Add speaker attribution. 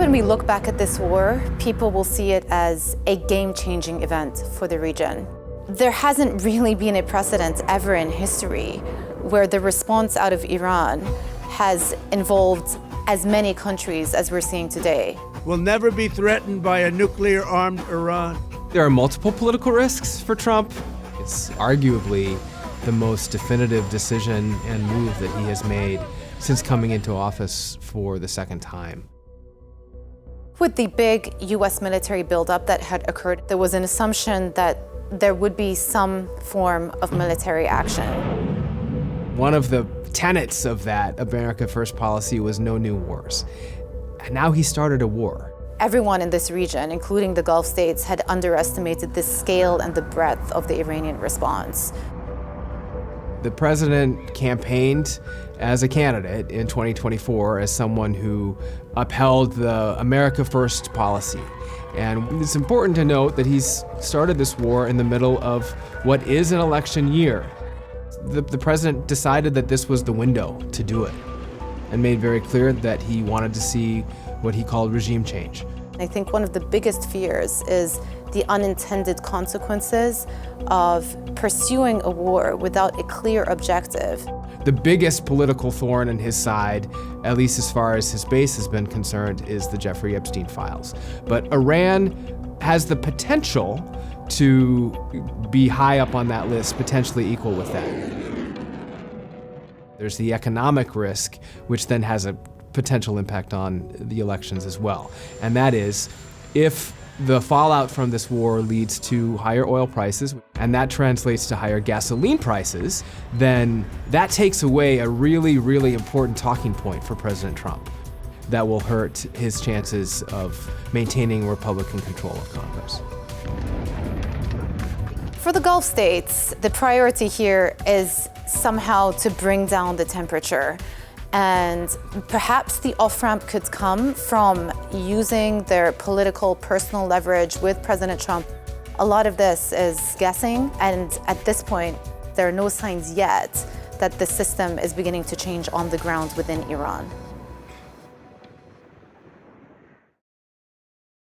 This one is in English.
Speaker 1: when we look back at this war, people will see it as a game-changing event for the region. There hasn't really been a precedent ever in history where the response out of Iran has involved as many countries as we're seeing today.
Speaker 2: We'll never be threatened by a nuclear-armed Iran.
Speaker 3: There are multiple political risks for Trump. It's arguably the most definitive decision and move that he has made since coming into office for the second time.
Speaker 1: With the big US military buildup that had occurred, there was an assumption that there would be some form of military action.
Speaker 3: One of the tenets of that America First policy was no new wars. And now he started a war.
Speaker 1: Everyone in this region, including the Gulf states, had underestimated the scale and the breadth of the Iranian response.
Speaker 3: The president campaigned as a candidate in 2024 as someone who upheld the America First policy. And it's important to note that he's started this war in the middle of what is an election year. The president decided that this was the window to do it and made very clear that he wanted to see what he called regime change.
Speaker 1: I think one of the biggest fears is the unintended consequences of pursuing a war without a clear objective.
Speaker 3: The biggest political thorn in his side, at least as far as his base has been concerned, is the Jeffrey Epstein files. But Iran has the potential to be high up on that list, potentially equal with that. There's the economic risk, which then has a potential impact on the elections as well. And that is, if the fallout from this war leads to higher oil prices, and that translates to higher gasoline prices, then that takes away a really, really important talking point for President Trump that will hurt his chances of maintaining Republican control of Congress.
Speaker 1: For the Gulf states, the priority here is somehow to bring down the temperature. And perhaps the off-ramp could come from using their political personal leverage with President Trump. A lot of this is guessing, and at this point, there are no signs yet that the system is beginning to change on the ground within Iran.